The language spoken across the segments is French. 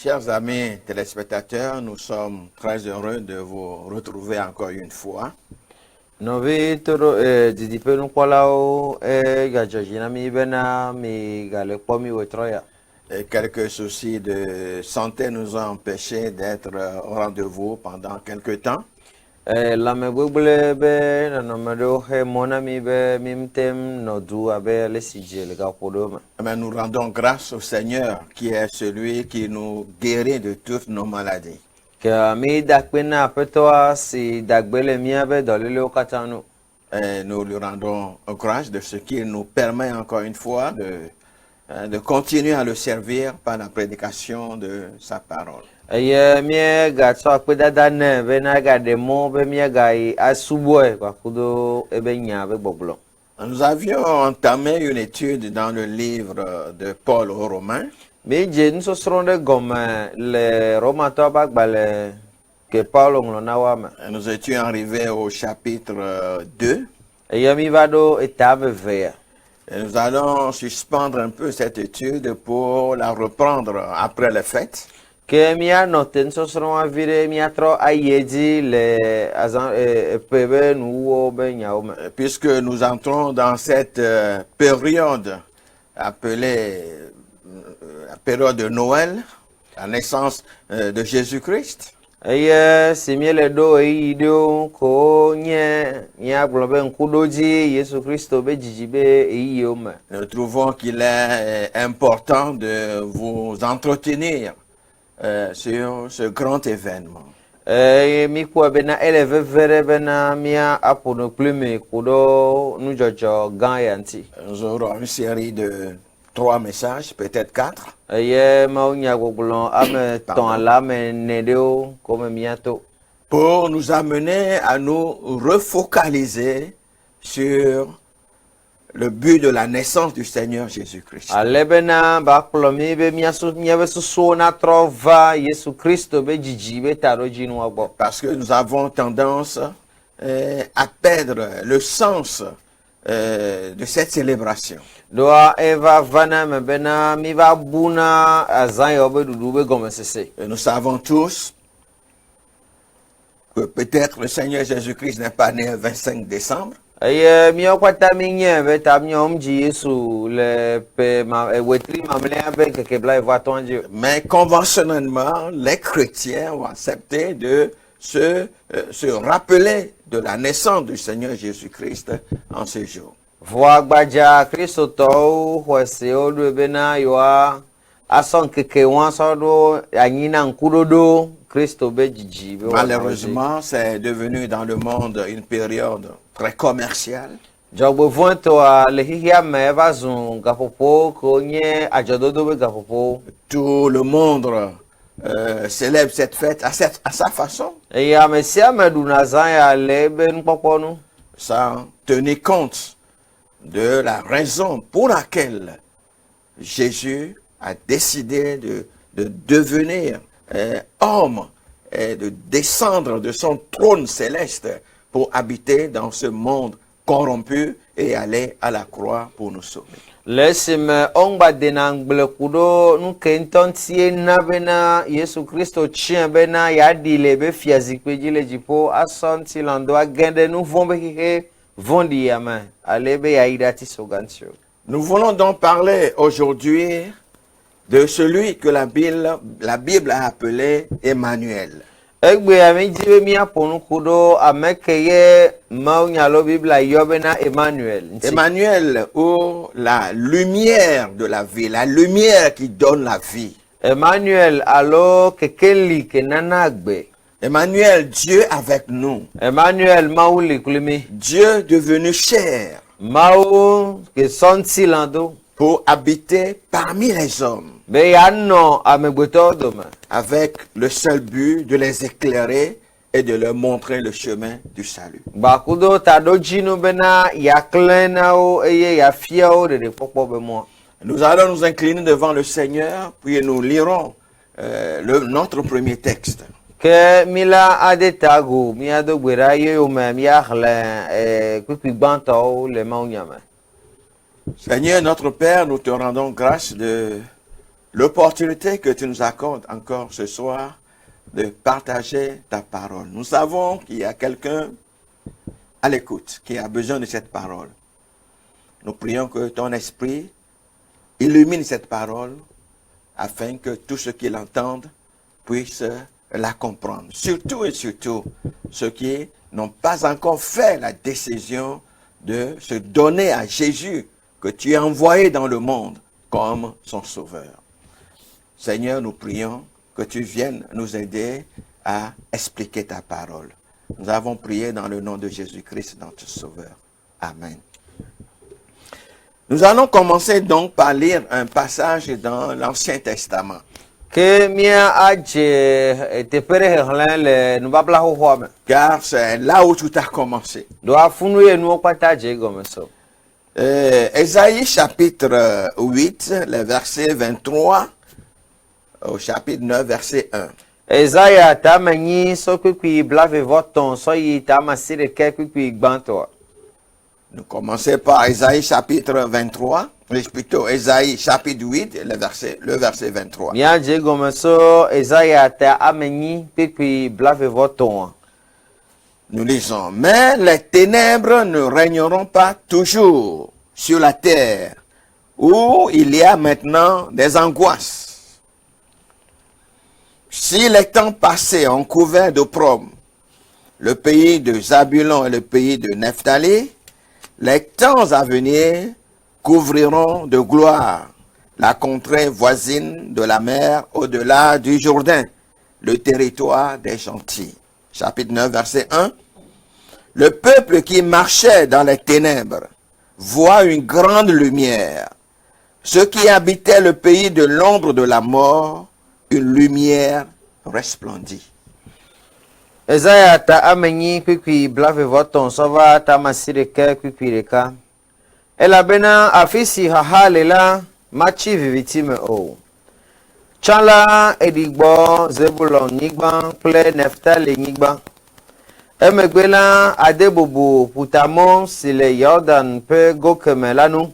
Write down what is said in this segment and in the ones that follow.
Chers amis téléspectateurs, nous sommes très heureux de vous retrouver encore une fois. Novi toro didipe nukwalao gajajina mi bena mi gale kpomi wetroya. Et quelques soucis de santé nous ont empêchés d'être au rendez-vous pendant quelques temps. La me bubule be na nomedo he mona mi be mimtem no du abe le sije le gapodoma. Mais nous rendons grâce au Seigneur qui est celui qui nous guérit de toutes nos maladies. Que mi dakpena apetoa si dagbele mi abe dolile okatanu. Et nous lui rendons grâce de ce qu'il nous permet encore une fois de continuer à le servir par la prédication de sa parole. Eye mi ga so apedada ne be na ga demo be mi ga asubo kwa kudo ebe nya be gboglo. Nous avions entamé une étude dans le livre de Paul aux Romains. Meje nso sronde gome le romato bagbale que Paulo nglonawa. Et nous étions arrivés au chapitre 2. Eye mi vado etave vea. Et nous allons suspendre un peu cette étude pour la reprendre après les fêtes. Que mi anote nso sronwa vire mi atro ayedi le azan pebe nuwo be nyaoma. Puisque nous entrons dans cette période appelée la période de Noël, la naissance de Jésus-Christ. Eye simiele do eido ko nye nya globe nkudoji Yesu Kristo be jijibe eyoma. Nous trouvons qu'il est important de vous entretenir sur ce grand événement. Mi kwa bena eleve vere bena mia apono plume kudo nujojo ganyanti. Nous aurons une série de 3 messages, peut-être 4. Eye maunya goglon ame ton ala me nedeo comme miato. Pour nous amener à nous refocaliser sur le but de la naissance du Seigneur Jésus-Christ. Alebena ba plomi be miaso miabe so na trova Yesu Kristo be jijibe taroji nu agbo. Parce que nous avons tendance à perdre le sens de cette célébration. Doa eva vana me bena mi va buna azan yobe dudube gome sese. Et nous savons tous que peut-être le Seigneur Jésus-Christ n'est pas né le 25 décembre. Eye mi okwata mi nye be tam nyom ji Yesu le pe ma wetri mamle abe keke bla eva tonje. Mais conventionnellement, les chrétiens ont accepté de se rappeler de la naissance du Seigneur Jésus-Christ en ce jour. Voa gbaja Kristo to hwese odo bena yoa ason keke wan so do anyina nkudodo Kristo be jijibe. Malheureusement, c'est devenu dans le monde une période très commerciale. Jogbo vonto a lehihia me vazun gapopo ko nye ajododo be gapopo. Tout le monde célèbre cette fête à sa façon, Et ya mesia meduna zan ya lebe npoponu. sans tenir compte de la raison pour laquelle Jésus a décidé de devenir homme et de descendre de son trône céleste pour habiter dans ce monde corrompu et aller à la croix pour nous sauver. Lesime ongba denangle kudo nukentontie na bena Yesu Kristo chien bena ya dilebe fiazikwe jile jipo asonti lando agende nu vombe hihe vondi yama alebe ya idati sogantio. Nous voulons donc parler aujourd'hui de celui que la Bible a appelé Emmanuel. Egbe ami jibe mi aponu kudo amekeye maunyalo bibla yobena Emmanuel. Emmanuel, ou la lumière de la vie, la lumière qui donne la vie. Emmanuel alo kekeli kenanagbe. Emmanuel, Dieu avec nous. Emmanuel mauli kulimi. Dieu devenu chair Mau ke sonti lando. pour habiter parmi les hommes, Be yanno amegbeto doma. avec le seul but de les éclairer et de leur montrer le chemin du salut. Bakudo tado jinu bena yaklena o eye ya fia o de popo be mo. Nous allons nous incliner devant le Seigneur, puis nous lirons notre premier texte. Ke mila adetago mi ado gbera ye o me mi akhle pipi gbanta o le maunyama. Seigneur notre Père, nous te rendons grâce de l'opportunité que tu nous accordes encore ce soir de partager ta parole. Nous savons qu'il y a quelqu'un à l'écoute qui a besoin de cette parole. Nous prions que ton esprit illumine cette parole afin que tous ceux qui l'entendent puissent la comprendre. Surtout et surtout ceux qui n'ont pas encore fait la décision de se donner à Jésus que tu as envoyé dans le monde comme son sauveur. Seigneur, nous prions que tu viennes nous aider à expliquer ta parole. Nous avons prié dans le nom de Jésus-Christ, notre sauveur. Amen. Nous allons commencer donc par lire un passage dans l'Ancien Testament. Car c'est là où tout a commencé. Ésaïe chapitre 8, le verset 23 au chapitre 9, verset 1. Nous commençons par Ésaïe chapitre 23, plutôt Ésaïe chapitre 8, le verset 23. Nous lisons, mais les ténèbres ne régneront pas toujours sur la terre, où il y a maintenant des angoisses. Si les temps passés ont couvert d'opprobre le pays de Zabulon et le pays de Nephtali, les temps à venir couvriront de gloire la contrée voisine de la mer au-delà du Jourdain, le territoire des gentils. Chapitre 9, verset 1. Le peuple qui marchait dans les ténèbres voit une grande lumière. Ceux qui habitaient le pays de l'ombre de la mort, une lumière resplendit. Isaiah ta amenyi kwikwi blave voton sova ta masireke kwikwireka. Elabena afisi hahalela machi vivitime o. Chala edigbo Zebulon nyigba kple Neftali nyigba. Emegbela adebobo putamon sile Jordan pe gokeme lanu.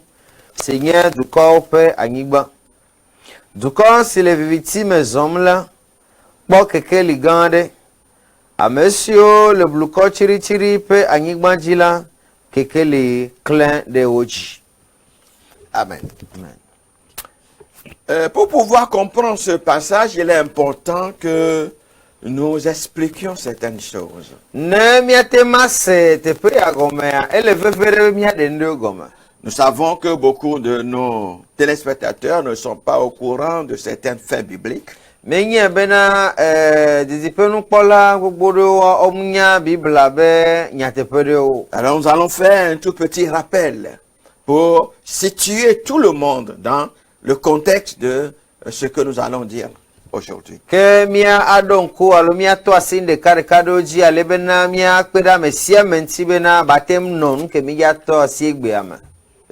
Sinye dukọ pe anyigba. Dukọ sile vivitime zomla. Kpo keke ligande. A monsieur le blouko chiri chiri pe anyigba jila kekele clin de oji. Amen. Pour pouvoir comprendre ce passage, il est important que nous expliquions certaines choses. Nous savons que beaucoup de nos téléspectateurs ne sont pas au courant de certains faits bibliques. Alors nous allons faire un tout petit rappel pour situer tout le monde dans le contexte de ce que nous allons dire aujourd'hui. Et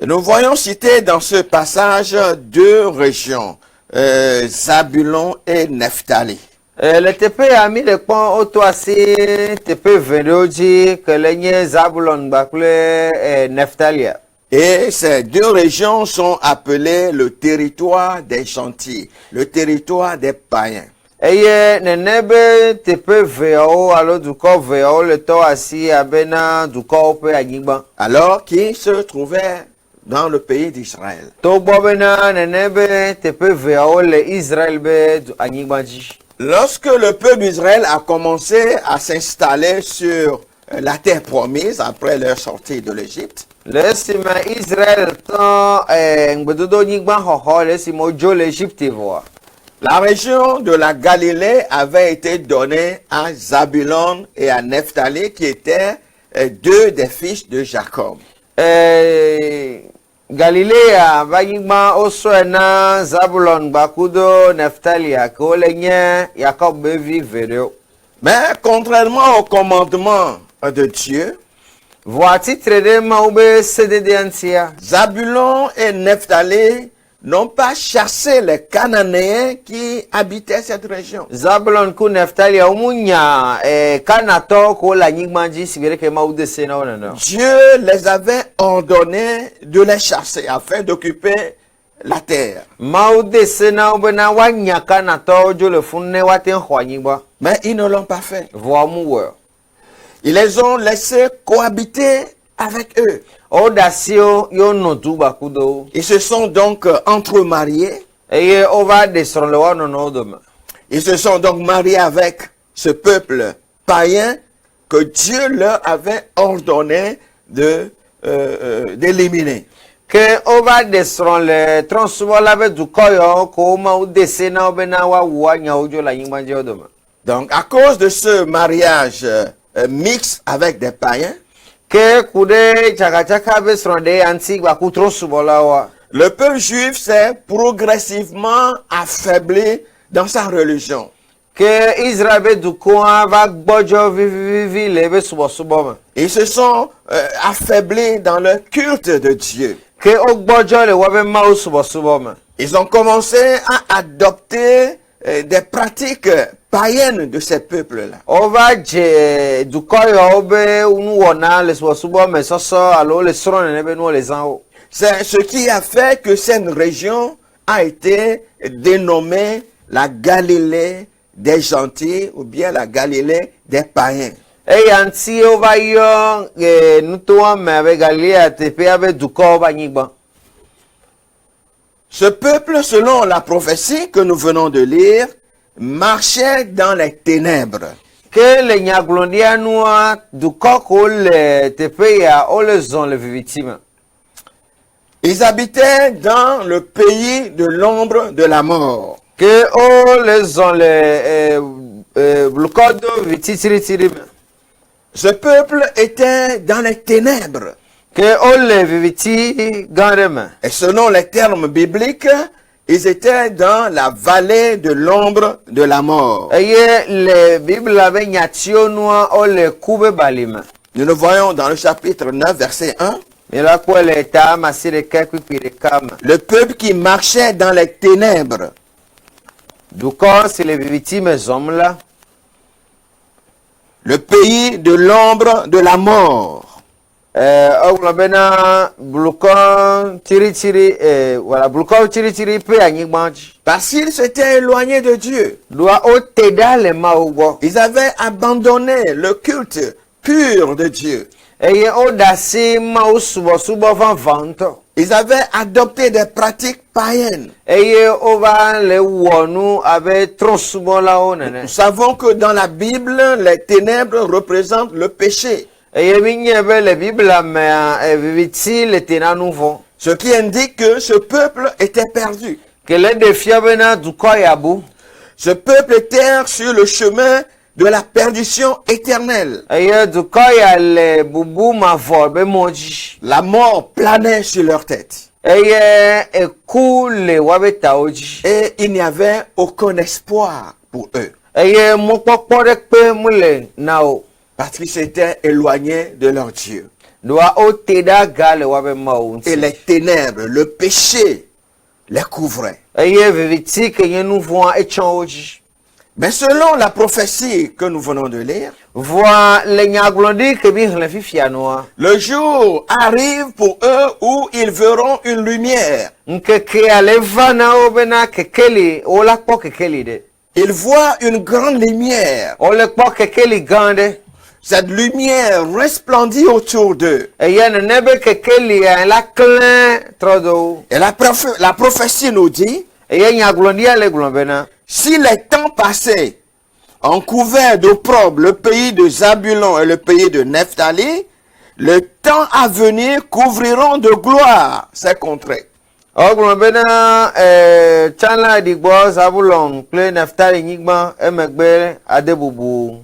nous voyons citer dans ce passage deux régions. Zabulon et Nephtali. Le tepe a mis le pont autoassi tepe vendoji que l'aigne Zabulon bakle Nephtali. Et ces deux régions sont appelées le territoire des gentils, le territoire des païens. Eye nenebe tepe veo alo duko veo le to assi abena duko pe anyigba. Alors qui se trouvait dans le pays d'Israël. Lorsque le peuple d'Israël a commencé à s'installer sur la terre promise après leur sortie de l'Égypte, la région de la Galilée avait été donnée à Zabulon et à Nephtali qui étaient deux des fils de Jacob. Galilea vayigba osoena Zabulon bakudo Nephtali akolenye Jacob bevi vereo. Mais contrairement au commandement de Dieu, voici tredema ube sededentia. Zabulon et Nephtali n'ont pas chassé les Cananéens qui habitaient cette région. Zabulon ku Nephtali umunya kanato ko la nyigmanji sibireke maude sena onana. Dieu les avait ordonné de les chasser afin d'occuper la terre. Mawu de se na wo bena wa nya Kanatɔwo dzo le funu ne wa te xɔ anyigba. Mais ils ne l'ont pas fait. Vɔ mu wɔ. Ils les ont laissés cohabiter avec eux. O da siwo yo no du gbakudo. Ils se sont donc entremariés. Eye o va de srɔ̃ le wa nɔnɔwo dome. Ils se sont donc mariés avec ce peuple païen que Dieu leur avait ordonné d'éliminer. Ke o va de srɔ̃ le trɔ̃subɔla be dukɔ yawo ko Mawu de se na wo bena wa wu anyawo dzo le anyigba dzi wo dome. Donc, à cause de ce mariage mixte avec des païens, Ke ku ɖe tsakatsaka be srɔ̃ ɖe ya ŋuti gbaku trɔ̃subɔlawoa. le peuple juif s'est progressivement affaibli dans sa religion. Ke Israël be dukɔa va gbɔdzɔ vivivivi le ebe subɔsubɔ me. Ils se sont affaiblis dans le culte de Dieu. Ke o gbɔdzɔ le woabe Mawu subɔsubɔ me. Ils ont commencé à adopter des pratiques païennes de ces peuples-là. O va dze dukɔ yawo be nuwɔna le subɔsubɔ me sɔsɔ alo le srɔ̃ nene be nuwo le zã wo. C'est ce qui a fait que cette région a été dénommée la Galilée des gentils ou bien la Galilée des païens. Eya ŋuti o va yɔ nutoa me abe Galilea teƒea be dukɔwo be anyigba. Ce peuple, selon la prophétie que nous venons de lire, marchait dans les ténèbres. Ke le nyagblɔɖia nua dukɔ ko le teƒe ya o le zɔn le viviti me. Ils habitaient dans le pays de l'ombre de la mort. Ke o le zɔn le blukɔ do viviti tsiritiri me. Ce peuple était dans les ténèbres. Ke o le viviti gã ɖe me. Et selon les termes bibliques, ils étaient dans la vallée de l'ombre de la mort. Eye le Biblia be nyatiwo nua o le ku be balime. Nous le voyons dans le chapitre 9, verset 1. Mi la kpɔe le ta masi ɖeka kpikpi ɖeka me. Le peuple qui marchait dans les ténèbres. Dukɔ si le viviti me zɔm la. Le pays de l'ombre de la mort. Ogblɔ bena blukɔ tsiritiri wala blukɔ tsiritiri pe anyigba dzi. Parce qu'ils s'étaient éloignés de Dieu. Doa o te ɖa le Mawu gbɔ. Ils avaient abandonné le culte pur de Dieu. Eye o ɖe asi Mawu subɔsubɔ vavã ŋutɔ. Ils avaient adopté des pratiques païennes. Eye o va le wɔ nu abe trɔ̃subɔlawo nene. Nous savons que dans la Bible, les ténèbres représentent le péché. Eye mi nye be le Biblia mea viviti le tena nu vɔ. Ce qui indique que ce peuple était perdu. Ke le ɖe fia bena dukɔ ya bu. Ce peuple était sur le chemin de la perdition éternelle. Eye dukɔ ya le bubu mavɔ be mɔ dzi. La mort planait sur leur tête. Eye eku le woabe tawo dzi. Et il n'y avait aucun espoir pour eux. Eye mɔkpɔkpɔ ɖekpe mu le na wo. Parce qu'ils s'étaient éloignés de leur Dieu. Doa o te ɖa ga le woabe Mawu Et ŋuti. les ténèbres, le péché, les couvraient. Eye viviti ke nye nu vɔa etsɔ wo dzi. Mais selon la prophétie que nous venons de lire, Vɔa le nyagblɔɖi ke mi xlẽ fifia nua. le jour arrive pour eux où ils verront une lumière. Ŋkekea le va na wo bena kekeli wo la kpɔ kekeli ɖe. Ils voient une grande lumière. Wo le kpɔ kekeli gã ɖe. Cette lumière resplendit autour d'eux. Eye nene be kekelia la klẽ trɔ do wo. Et la prophétie nous dit, Eye nyagblɔɖia le gblɔ bena. si les temps passés ont couvert d'opprobre le pays de Zabulon et le pays de Nephtali, le temps à venir couvriront de gloire ces contrées. Ogblɔ bena tsala ɖigbɔ Zabulon kple Naftali nyigba emegbe ade bubu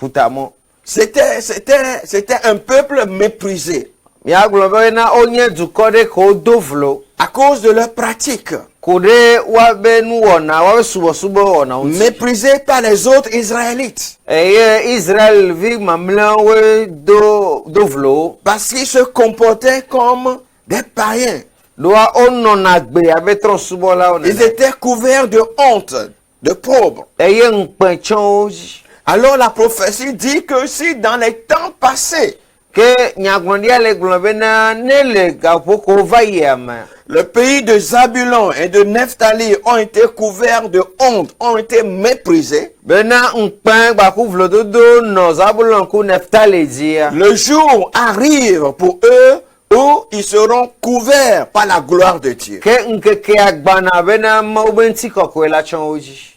ƒutamɔ. C'était un peuple méprisé Miagblɔ bena wonye dukɔ ɖe ke wodo vlo. à cause de leurs pratiques, Ko ɖe woabe nuwɔna woabe subɔsubɔ wɔna ŋuti. méprisé par les autres Israélites Eye Israelvi mamlɛawoe do vlo wo. parce qu'ils se comportaient comme des païens. Ɖoa wonɔna gbe abe trɔ̃subɔlawo Ils nene. étaient couverts de honte, de pauvres. Eye ŋukpe tsɔ wo dzi. Alors la prophétie dit que si dans les temps passés, ke nyagbondia le gblɔ bena ne le gaƒoƒo va yi ame. Le pays de Zabulon et de Nephtali ont été couverts de honte, ont été méprisés. Bena ŋkpɛ gbaku vlododo nɔ Zabulon ku Neftali dzia. Le jour arrive pour eux où ils seront couverts par la gloire de Dieu. Ke ŋkekea gbana bena Mawu be ŋutikɔkɔe la tsɔ wo dzi.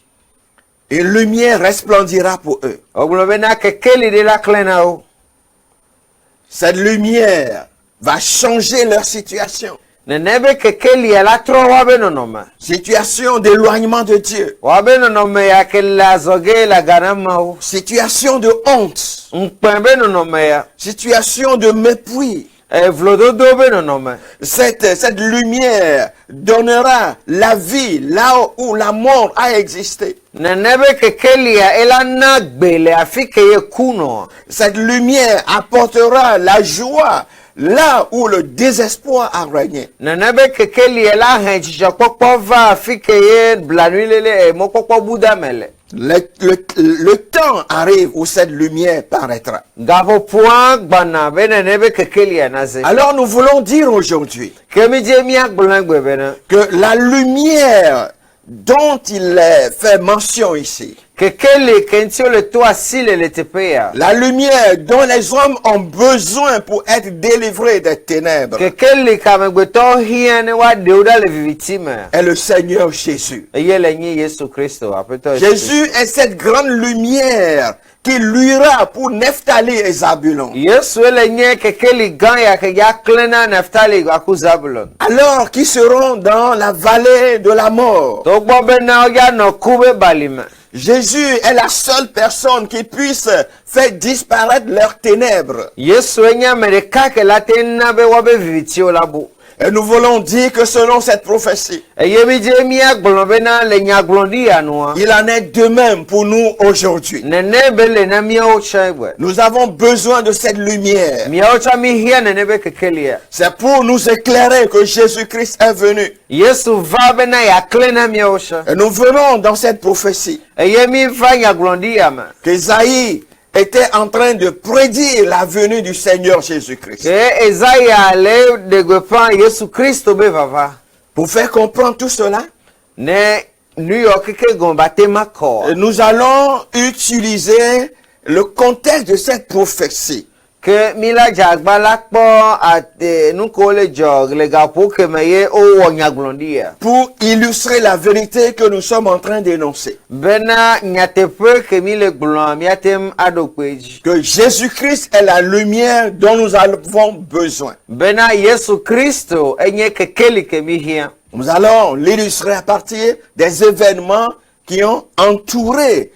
Une lumière resplendira pour eux. Ogblɔ bena kekeli ɖe la klẽ na wo. Cette lumière va changer leur situation. Nene be kekelia la trɔ woabe nɔnɔme. Situation d'éloignement de Dieu. Woabe nɔnɔme ya ke le azɔge le agana mawo. Situation de honte. Ŋkpɛ be nɔnɔme ya. Situation de mépris. Vlododo be nɔnɔme. Cette lumière donnera la vie là où la mort a existé. Nene be kekelia ela na gbe le afi ke ye ku nɔ. Cette lumière apportera la joie là où le désespoir a régné. Nene be kekelia la hẽ dzidzɔkpɔkpɔ va afi ke ye blanui lele mɔkpɔkpɔ bu da me le. Le temps arrive où cette lumière paraîtra. Gaƒoƒoa gbana be nene be kekelia na ze. Alors nous voulons dire aujourd'hui Ke mi dze miagblɔ egbe bena que la lumière dont il est fait mention ici, kekeli ke ŋuti wole to asi le teƒe ya. la lumière dont les hommes ont besoin pour être délivrés des ténèbres, Kekeli ke amegbetɔwo hiã ne woaɖe wo ɖa le viviti me. est le Seigneur Jésus. Eye le nyi Yesu Kristo aƒetɔ Yesu. Jésus est cette grande lumière qui luira pour Nephtali et Zabulon. Yesu le nye kekeli gã ya ke ya klẽ na Neftali aku Zabulon. Alors qu'ils seront dans la vallée de la mort. Togbɔ bena woya nɔ ku be balime. Jésus est la seule personne qui puisse faire disparaître leurs ténèbres. Yesu nye ame ɖeka ke la te na be woabe vivitiwo la bu. Et nous voulons dire que selon cette prophétie, Eye mi dze miagblɔ bena le nyagblɔɖi ya nua. il en est de même pour nous aujourd'hui. Nene be le na miawo tsã gbe. Nous avons besoin de cette lumière. Miawo tsã mi hiã nene be kekelia. C'est pour nous éclairer que Jésus-Christ est venu. Yesu va bena ya klẽ na miawo tsã. Et nous venons dans cette prophétie Eye mi va nyagblɔɖi ya me. qu'Ésaïe était en train de prédire la venue du Seigneur Jésus-Christ. Ke Ezaya le de gbeƒã Yesu Kristo be vava. Pour faire comprendre tout cela, Ne New York ke gɔ̃ te ma kɔ. nous allons utiliser le contexte de cette prophétie Ke mi la dzagba la kpɔ ate nu ko le dzɔ le gaƒo ke me ye wowɔ nyagblɔɖi ya. pour illustrer la vérité que nous sommes en train d'énoncer. Bena nyateƒe ke mi le gblɔa miatem aɖo kpe dzi. Que Jésus-Christ est la lumière dont nous avons besoin. Bena Yesu Kristo enye kekeli ke mi hiã. Nous allons l'illustrer à partir des événements qui ont entouré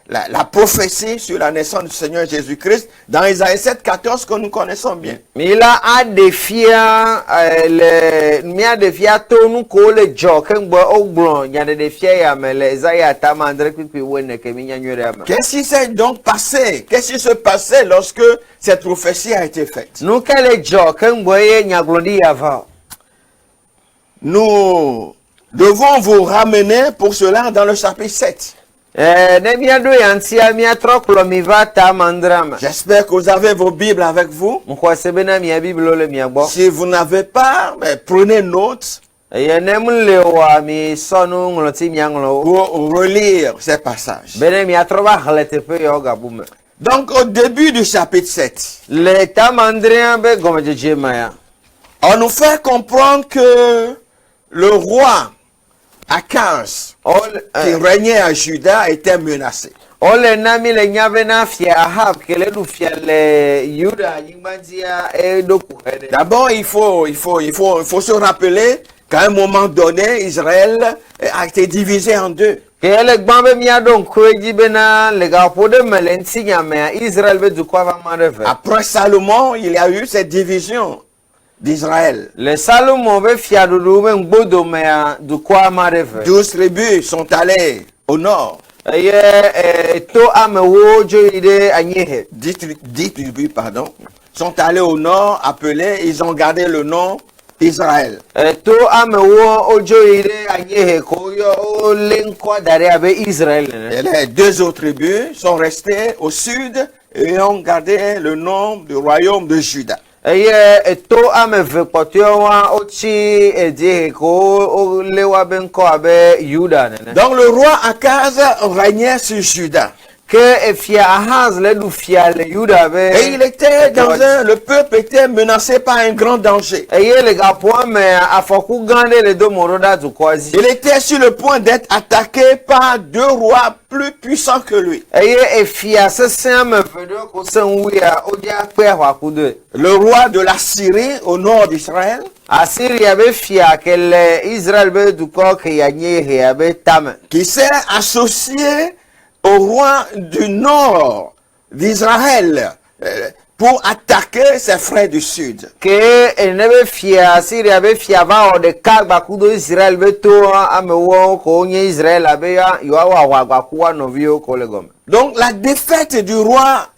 la prophétie sur la naissance du Seigneur Jésus-Christ dans Isaïe 7,14 que nous connaissons bien. Mi la aɖe fia le miaɖe fia to nu ko le dzɔ ke ŋgbɔ wogblɔ nyaɖeɖe fia ya me le Ezaya tame andre kpikpi wene ke mi nya nyuie ɖe ame. Qu'est-ce qui s'est donc passé? Qu'est-ce qui se passait lorsque cette prophétie a été faite? Nu ke le dzɔ ke ŋgbɔ ye nyagblɔɖi ya va. Nous devons vous ramener pour cela dans le chapitre 7. Ne miaɖo ya ŋutia miatrɔ kplɔ mi va tame andre me. J'espère que vous avez vos Bibles avec vous. Mxɔ se bena mia biblo le mia gbɔ. Si vous n'avez pas, prenez note Eye ne mle oa mi sɔ nu ŋlɔti miaŋlɔ wo. pour relire ces passages. Bene miatrɔ va xlẽ teƒe yawo gabu me. Donc au début du chapitre 7, Le tame andrea be gɔmedzedze me ya. on nous fait comprendre que le roi Akaz, qui régnait à Juda, était menacé. Ole na mi le nya bena fia Ahab ke le ɖu fia le Yuda anyigba dzia eɖo ku he ɖe. D'abord, il faut se rappeler qu'à un moment donné, Israël a été divisé en deux. Ke ele gbã be miaɖo ŋku edzi bena le gaƒo ɖe me le ŋutinyamea Israel be dukɔa va ma ɖe ve. Après Salomon, il y a eu cette division d'Israël. Le Salomo be fiaɖuɖu be ŋgbodομea dukɔa ma ɖe ve. 12 tribus sont allées au nord. Eye to amewo dzo yi ɖe anyiehe. 10 tribus, pardon, sont allées au nord, appelées, ils ont gardé le nom Israël. To amewo odzo yi ɖe anyiehe ko yɔ wole ŋkɔa da ɖe abe Israel nene. Et les deux autres tribus sont restées au sud et ont gardé le nom du royaume de Juda. eye eto ameve kpɔtɔewa wotsi edie ko lewa be ŋkɔ abe Yuda nene. Donc le roi Akaz régnait sur Juda. Ke efia Ahaz le du fia le Yuda be. Et il était le peuple était menacé par un grand danger. Eye le gapoa me afɔku gã ɖe le do mo ɖo ɖa dukɔa dzi. Il était sur le point d'être attaqué par deux rois plus puissants que lui. Eye efia sesẽ ameve ɖe ko seŋuia wodze akpe aʋaku doe. Le roi de la Syrie au nord d'Israël. Asiria be fia ke le Israël be dukɔ ke ya nye hea be tame. Qui s'est associé au roi du nord d'Israël pour attaquer ses frères du sud. Ke ene be fia Asiria be fia va wɔ ɖeka gbaku do Israël be to amewo ko nye Israël abe ya yewoawɔ aʋagbaku wa nɔviwo ko le gɔme. Donc la défaite du roi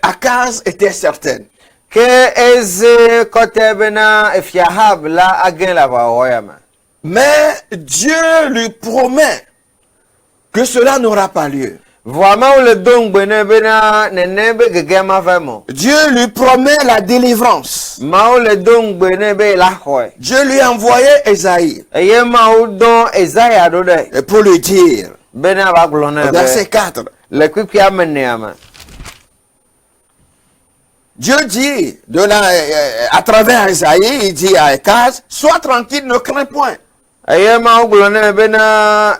Akaz était certaine. Ke eze kɔte bena efia Ahab la agẽ le aʋawɔwɔ ya me. Mais Dieu lui promet que cela n'aura pas lieu. Vɔa Mawu le do ŋugbe nɛ bena nene be gege ma va eme o. Dieu lui promet la délivrance. Mawu le do ŋugbe nɛ be la xɔe. Dieu lui a envoyé Esaïe Eye Mawu dɔn Ezaya ɖo ɖe pour lui dire, bena va gblɔ nɛ verset be 4, le kpikpi ame nea me. Dieu dit à travers Esaïe, il dit à Akaz, sois tranquille, ne crains point. Eye Mawu gblɔ nɛ bena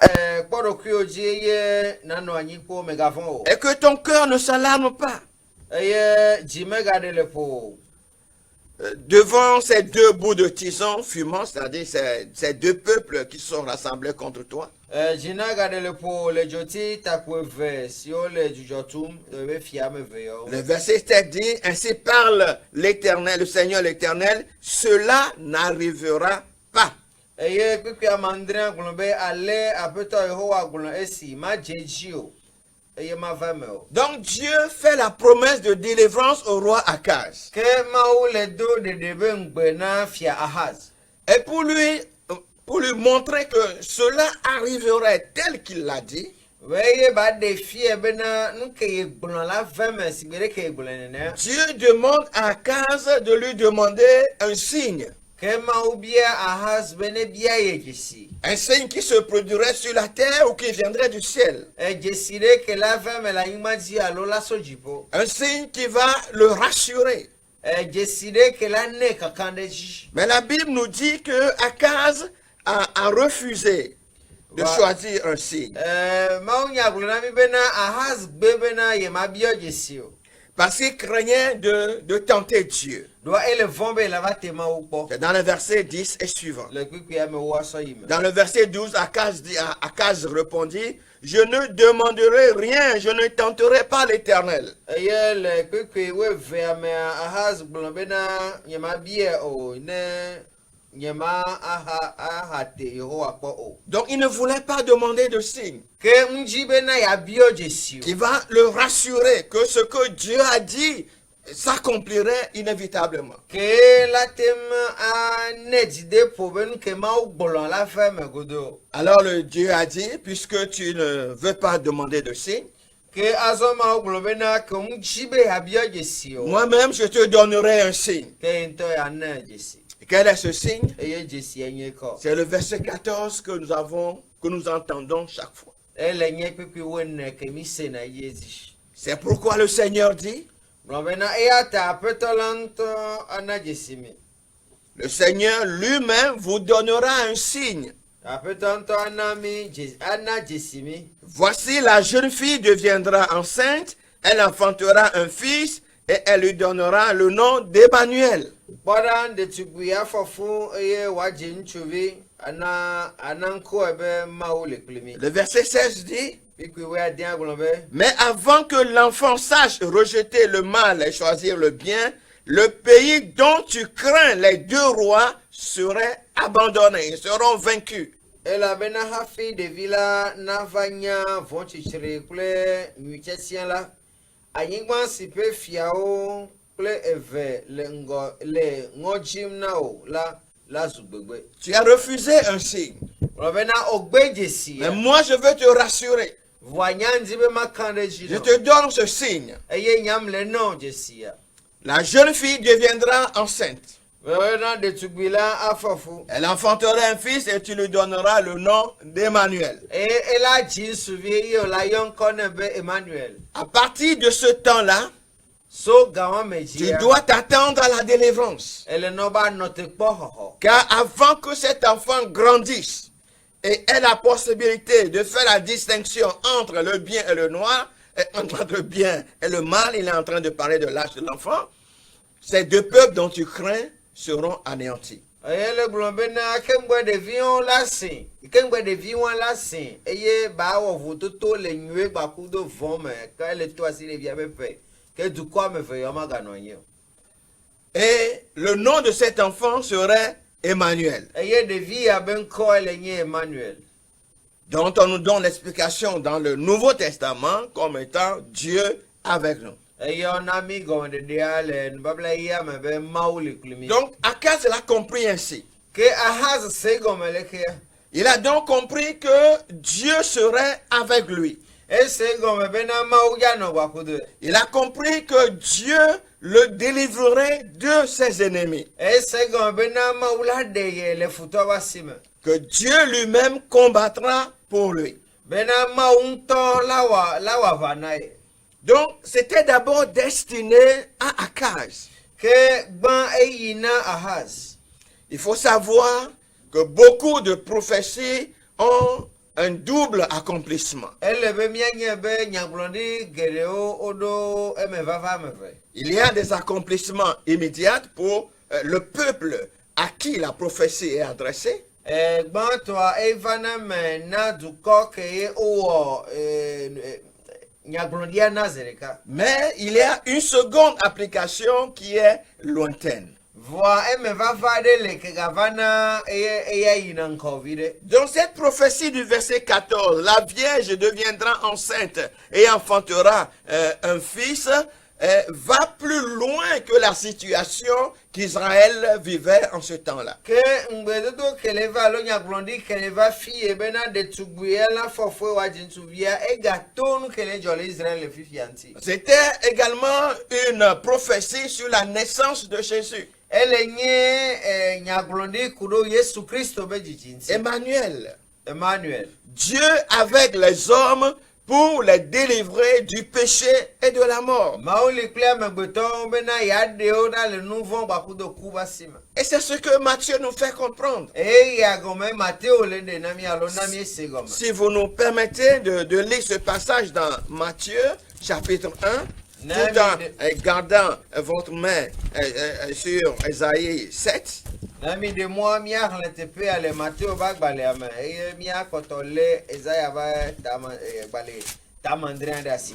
kpɔɖokuiwo dzi eye nanɔ anyikpo megavɔ̃ o. Et que ton cœur ne s'alarme pas Eye dzi megaɖe le ƒo o. devant ces deux bouts de tison fumants, c'est-à-dire ces deux peuples qui sont rassemblés contre toi. Dzi negaɖe le ƒo le dzoti taku eve siwo le dzudzɔ tum be fia ame eve yawo. Le verset 7 dit, ainsi parle l'Éternel, le Seigneur l'Éternel, cela n'arrivera pas. Eye kpikpi amandrea gblɔ be ale aƒetɔ Yehowa gblɔ esi ma dze dzi o eye ma va me o. Donc Dieu fait la promesse de délivrance au roi Akaz. Ke Mawu le do ɖeɖe be ŋugbe na fia Ahaz. Et pour lui montrer que cela arriverait tel qu'il l'a dit, Eye ba ɖe fie bena nu ke ye gblɔ la va me si gbe ɖe ke ye gblɔ nenea. Dieu demande à Akaz de lui demander un signe. Ke Mawu bia Ahaz be ne bia ye dzesi. Un signe qui se produirait sur la terre ou qui viendrait du ciel. Dzesi ɖe ke la va me le anyigba dzi alo la so dziƒo. Un signe qui va le rassurer. Dzesi ɖe ke la nɛ kakã ɖe dzi. Mais la Bible nous dit que Akaz a refusé de choisir un signe. Mawu nya gblɔ na mi bena Ahaz gbe bena ye ma bia dzesi o. Parce qu'il craignait de tenter Dieu. C'est dans le verset 10 et suivant. Dans le verset 12, Akaz répondit, je ne demanderai rien, je ne tenterai pas l'Éternel. Donc il ne voulait pas demander de signe qui va le rassurer que ce que Dieu a dit s'accomplirait inévitablement. Alors le Dieu a dit, puisque tu ne veux pas demander de signe, moi-même je te donnerai un signe. Quel est ce signe? C'est le verset 14 que nous entendons chaque fois. C'est pourquoi le Seigneur dit, le Seigneur lui-même vous donnera un signe. Voici, la jeune fille deviendra enceinte, elle enfantera un fils et elle lui donnera le nom d'Emmanuel. Le verset 16 dit, mais avant que l'enfant sache rejeter le mal et choisir le bien, le pays dont tu crains les deux rois serait abandonné, ils seront vaincus. Tu as refusé un signe. Mais moi je veux te rassurer. Je te donne ce signe. La jeune fille deviendra enceinte. Elle enfantera un fils et tu lui donneras le nom d'Emmanuel. À partir de ce temps-là, tu dois t'attendre à la délivrance. Car avant que cet enfant grandisse et ait la possibilité de faire la distinction entre le bien et le noir, entre le bien et le mal, il est en train de parler de l'âge de l'enfant, ces deux peuples dont tu crains seront anéantis. Et le nom de cet enfant serait Emmanuel, dont on nous donne l'explication dans le Nouveau Testament comme étant Dieu avec nous. Donc Akaz l'a compris ainsi. Il a donc compris que Dieu serait avec lui. Il a compris que Dieu le délivrerait de ses ennemis. Que Dieu lui-même combattra pour lui. Donc, c'était d'abord destiné à Akaz. Il faut savoir que beaucoup de prophéties ont un double accomplissement. Il y a des accomplissements immédiats pour le peuple à qui la prophétie est adressée. Mais il y a une seconde application qui est lointaine. Dans cette prophétie du verset 14, la Vierge deviendra enceinte et enfantera un fils, va plus loin que la situation qu'Israël vivait en ce temps-là. C'était également une prophétie sur la naissance de Jésus. Emmanuel. Dieu avec les hommes pour les délivrer du péché et de la mort. Et c'est ce que Matthieu nous fait comprendre. Si vous nous permettez de lire ce passage dans Matthieu, chapitre 1, tout en gardant votre main sur Ésaïe 7.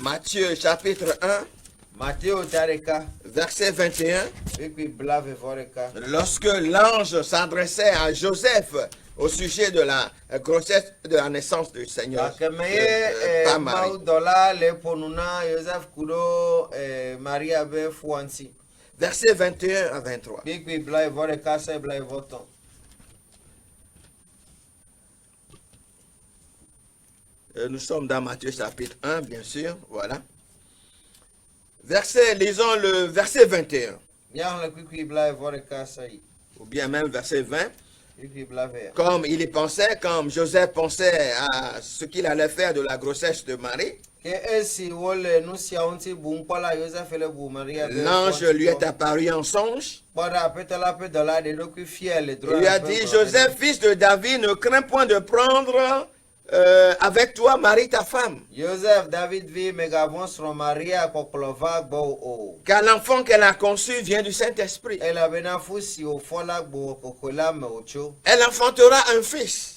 Matthieu chapitre 1, verset 21. Lorsque l'ange s'adressait à Joseph au sujet de la grossesse, de la naissance du Seigneur, pas Marie. Verset 21 à 23. Nous sommes dans Matthieu chapitre 1, bien sûr, voilà. Lisons le verset 21. Ou bien même verset 20. Comme il y pensait, comme Joseph pensait à ce qu'il allait faire de la grossesse de Marie, l'ange lui est apparu en songe. Il lui a dit, Joseph, fils de David, ne crains point de prendre avec toi Marie ta femme. Car l'enfant qu'elle a conçu vient du Saint-Esprit. Elle enfantera un fils.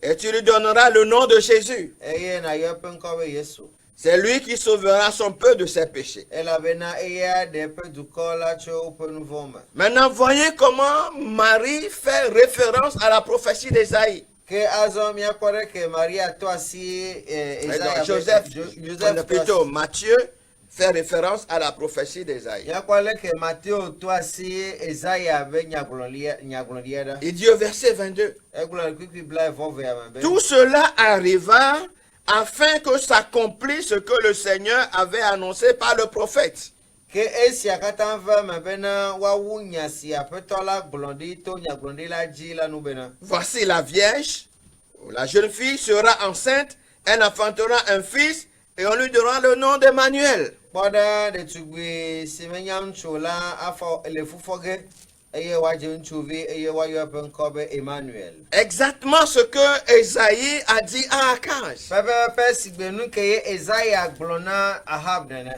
Et tu lui donneras le nom de Jésus. C'est lui qui sauvera son peuple de ses péchés. Maintenant, voyez comment Marie fait référence à la prophétie d'Ésaïe. Joseph, plutôt Matthieu, fait référence à la prophétie d'Ésaïe. Il dit au verset 22, tout cela arriva afin que s'accomplisse ce que le Seigneur avait annoncé par le prophète. ke esia katã va me bena woawu nya si aƒetɔ la gblɔ ɖi to nyagblɔɖi la dzi la nu bena. Voici la vierge, la jeune fille sera enceinte, elle enfantera un fils et on lui donnera le nom d'Emmanuel. kpɔ ɖe ɖetugbi si menya ŋutsu la afɔ le fufɔ ge eye woadze ŋutsuvi eye woayɔ eƒe ŋkɔ be Emmanuel. Exactement ce que Esaïe a dit à Akaz. Pɛpɛpɛ si gbe nu ke ye Ezaya gblɔ na Ahab nene.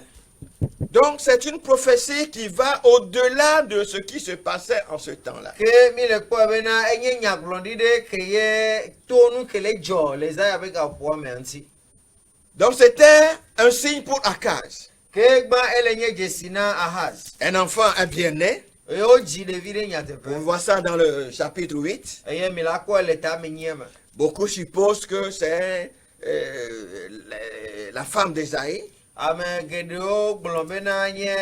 Donc c'est une prophétie qui va au-delà de ce qui se passait en ce temps-là. Ke mi le kpɔ bena enye nyagblɔɖi ɖe ke ye to nu ke le dzɔ le Ezaya be gaƒoa me ŋuti. Donc c'était un signe pour Akaz. Ke gbã ele nye dzesi na Ahaz. Un enfant est bien né. Eye wodzi ɖevi ɖe On nyateƒe. voit ça dans le chapitre 8. Eye mi la kpɔ le tamenyia me. Beaucoup supposent que c'est la femme d'Esaïe. Ame geɖewo gblɔ bena nye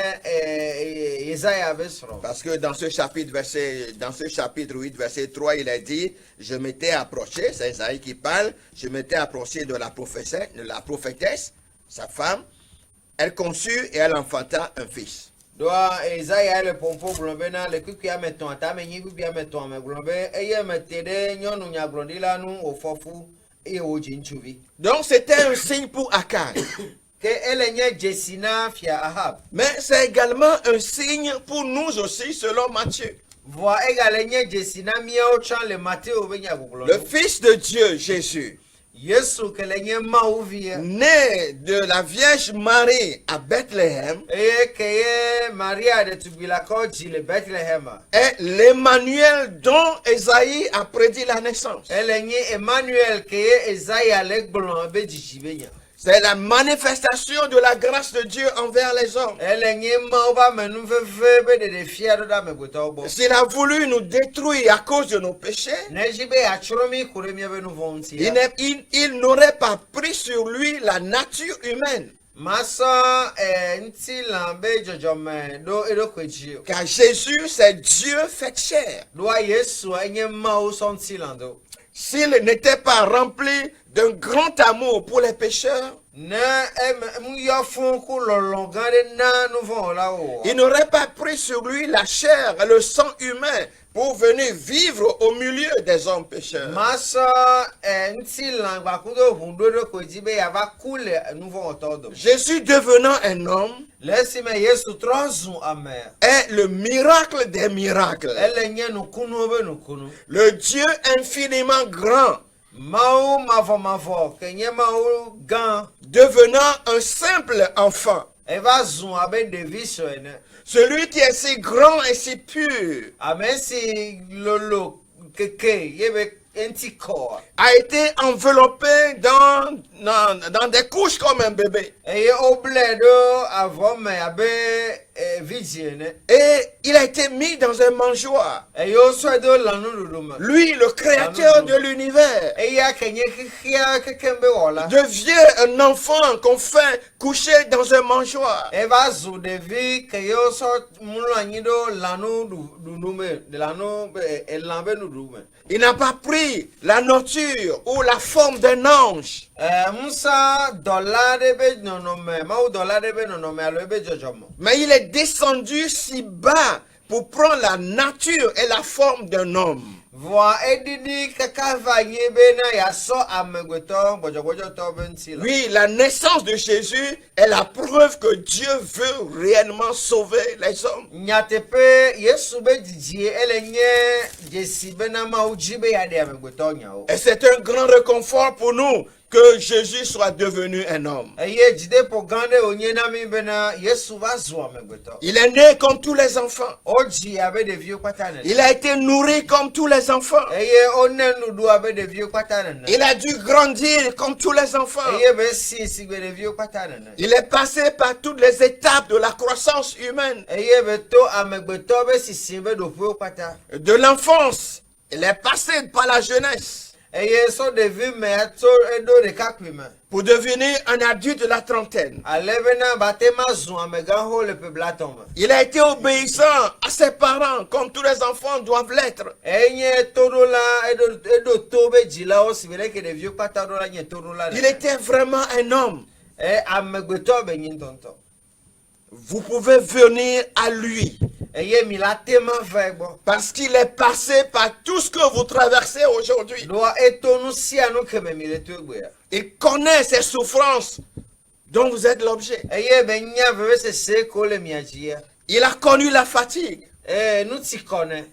Ezaya be srɔ̃. Parce que dans ce chapitre 8, verset 3, il a dit, je m'étais approché, c'est Esaïe qui parle, je m'étais approché de la prophétesse, sa femme, elle conçut et elle enfanta un fils. Doa Ezaya le pompo gblɔ bena le kuikui me tɔ̃ ataменyi kuikui me tɔ̃ me gblɔ be eye me te ɖe nyɔnu nyagblɔɖila nu wòfɔ fu eye wodzi ŋutsuvi. Donc c'était un signe pour Akaz. Ke ele nye dzesi na fia Ahab. Mais c'est également un signe pour nous aussi, selon Matthieu. Vɔa egale nye dzesi na míawo tsã le Mateo be nyagblɔɖi. Le Fils de Dieu, Jésus, Yesu ke le nye Mawu vie. né de la Vierge Marie à Bethléem, Eye ke ye Maria ɖetugbi la kɔ dzi le Bethlehem. est l'Emmanuel dont Esaïe a prédit la naissance. Ele nye Emmanuel ke ye Ezaya le gblɔ be dzidzi be nya. C'est la manifestation de la grâce de Dieu envers les hommes. Ele nye Mawu be amenuveve be ɖeɖefia ɖo ɖe amegbetɔwo gbɔ. S'il a voulu nous détruire à cause de nos péchés, Ne dzi be yeatsrɔ̃ mí ku ɖe míaƒe nu vɔ̃ ŋuti la, il n'aurait pas pris sur lui la nature humaine. masɔ ŋutilã be dzɔdzɔme ɖo eɖokui dzi o. Car Jésus, c'est Dieu fait chair. Ɖoa Yesu enye Mawu sɔ ŋutilã do. S'il n'était pas rempli d'un grand amour pour les pécheurs, Ne yɔ fún ku lɔlɔ gã ɖe na nu vɔ̃ wɔlawo. il n'aurait pas pris sur lui la chair et le sang humain pour venir vivre au milieu des hommes pécheurs. Masɔ ŋutilã gbakudo ʋu ɖo eɖokui dzi be yeava ku le nu vɔ̃ wɔtɔwo dome. Jésus devenant un homme Le esime Yesu trɔ zu ame, est le miracle des miracles. ele nye nukunuwo be nukunu. Le Dieu infiniment grand Mawu mavɔmavɔ ke nye Mawu gã devenant un simple enfant. eva zu abe ɖevi sue ene. Celui qui est si grand et si pur Ame si lolo keke ye be eŋuti kɔa. a été enveloppé dans des couches comme un bébé. Eye woblɛ ɖo avɔ me abe vidzi ene. Et il a été mis dans un mangeoire. Eye wosɔe ɖo lãnuɖuɖu me. Lui, le créateur de l'univers, Eya ke nye xixia kekem be wɔla. devient un enfant qu'on fait coucher dans un mangeoire. Eva zu ɖevi ke ye wosɔ mlɔ anyi ɖo lãnuɖuɖu me, lãnu be elã be nuɖuɖu me. Il n'a pas pris la nature ou la forme d'un ange. Musa dɔla ɖe be nɔnɔme, Mawu dɔla ɖe be nɔnɔme alo ebe dzɔdzɔme. Mais il est descendu si bas pour prendre la nature et la forme d'un homme. Vɔa eɖiɖi kaka va anyi bena yeasɔ amegbetɔ gbɔdzɔgbɔdzɔtɔ be ŋuti la. Oui, la naissance de Jésus est la preuve que Dieu veut réellement sauver les hommes. Nyateƒe Yesu be dzidzi ele nye dzesi bena Mawu dzi be yeaɖe amegbetɔ nyawo. Et c'est un grand réconfort pour nous que Jésus soit devenu un homme. Eye dzideƒo gã ɖe wònye na mí bena Yesu va zu amegbetɔ. Il est né comme tous les enfants. Wodzi abe ɖeviwo kpata nene. Il a été nourri comme tous les enfants. Eye wone nuɖu abe ɖeviwo kpata nene. Il a dû grandir comme tous les enfants. Eye be si gbe ɖeviwo kpata nene. Il est passé par toutes les étapes de la croissance humaine. Eye be to amegbetɔ be sisi be ɖoƒewo kpata. De l'enfance, il est passé par la jeunesse. Eye so devi me ato edo de kakpime. pour devenir un adulte de la trentaine. Alevena batema zu amega ho le peblaton. Il a été obéissant à ses parents, comme tous les enfants doivent l'être. Enye torola edo tobe jila o sibele ke devio patarola nye torola. Il était vraiment un homme. Amegbeto be nyin tonton. Vous pouvez venir à lui. Eye mi la tema vegbo. Parce qu'il est passé par tout ce que vous traversez aujourd'hui. Doa etonu sianu keme mi le tuegbe. Il connaît ces souffrances dont vous êtes l'objet. Eye be nya veve se se ko le miajia. Il a connu la fatigue. Nou ti kone.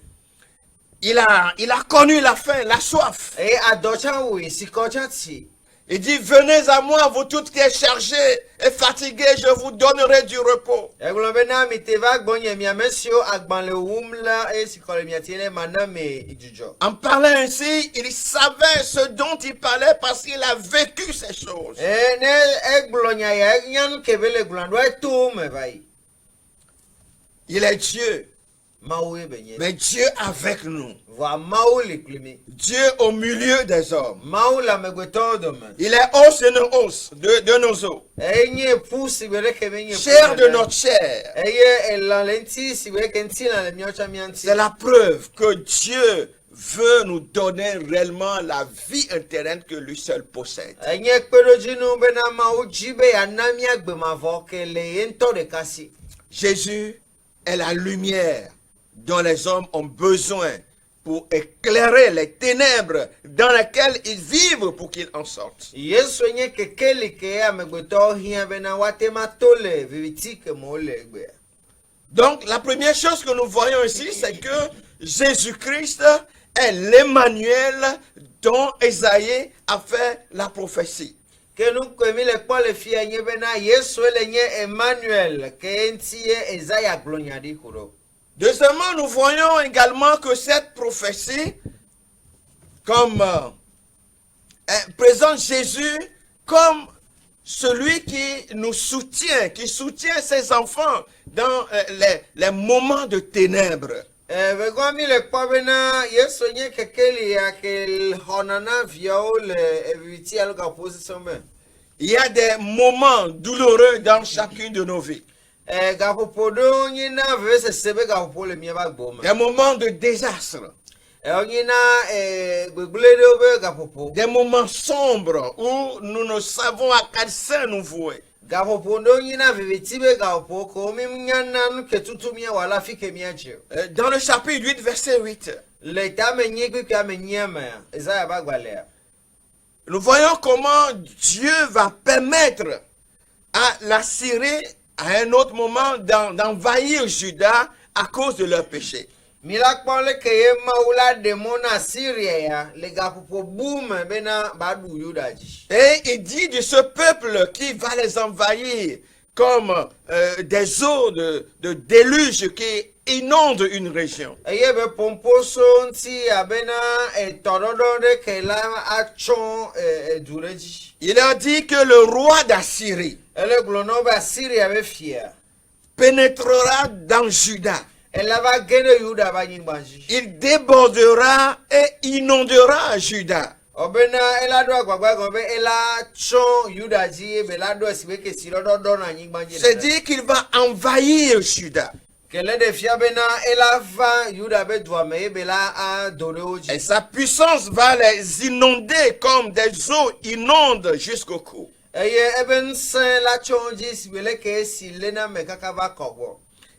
Il a connu la faim, la soif. Adochan oui, si kochan ti. Il dit, venez à moi, vous toutes qui êtes chargés et fatigués, je vous donnerai du repos. Eglobena mi teva gbonye mi amesio agban le wumla si kole mi atile mana me ijujo. En parlant ainsi, il savait ce dont il parlait parce qu'il a vécu ces choses. Ne eglonya ya nyan kebele glando eto me vai. Il est Dieu, Mawe benye. mais Dieu avec nous. Va maou le klimi. Dieu au milieu des hommes. Maou la megweto dome. Il est os de nos os, de nos os. Enye pousi bere kemenye. Chair de notre chair. Eye elalenti si bere kenti na le miocha mianti. C'est la preuve que Dieu veut nous donner réellement la vie intérieure que lui seul possède. Enye kpedo jinu bena maou jibe ya nami agbe mavo ke le yento de kasi. Jésus est la lumière dont les hommes ont besoin pour éclairer les ténèbres dans lesquelles ils vivent pour qu'ils en sortent. Yesu nye kekeli ke amegbeto hia bena watema tole viviti ke mole egbe. Donc la première chose que nous voyons ici, c'est que Jésus-Christ est l'Emmanuel dont Ésaïe a fait la prophétie. Que nous kwemi le kwa le fia nye bena Yesu le nye Emmanuel ke entie Esaïa glonyadi kuro. Deuxièmement, nous voyons également que cette prophétie comme présente Jésus comme celui qui nous soutient, qui soutient ses enfants dans les moments de ténèbres. Vegomi le kwa bena Yesu nye kekeli ya ke honana viao le eviti aluka position ben. Il y a des moments douloureux dans chacune de nos vies. Des moments de désastre. Des moments sombres où nous ne savons à quel sein nous vouer. Dans le chapitre 8, verset 8, nous voyons comment Dieu va permettre à la Syrie, à un autre moment, d'envahir Juda à cause de leur péché. Et il dit de ce peuple qui va les envahir comme des eaux de déluge qui inondent une région. Il a dit que le roi d'Assyrie pénétrera dans Juda. Il débordera et inondera Juda. C'est-à-dire qu'il va envahir Juda. Et sa puissance va les inonder comme des eaux inondent jusqu'au cou.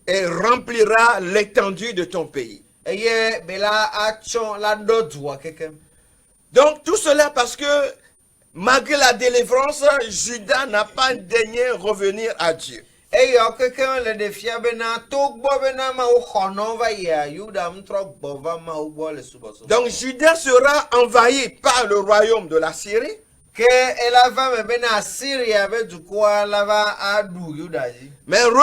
Et remplira l'étendue de ton pays. Donc tout cela parce que malgré la délivrance, Juda n'a pas daigné revenir à Dieu. Donc Juda sera envahi par le royaume de la Syrie. Mais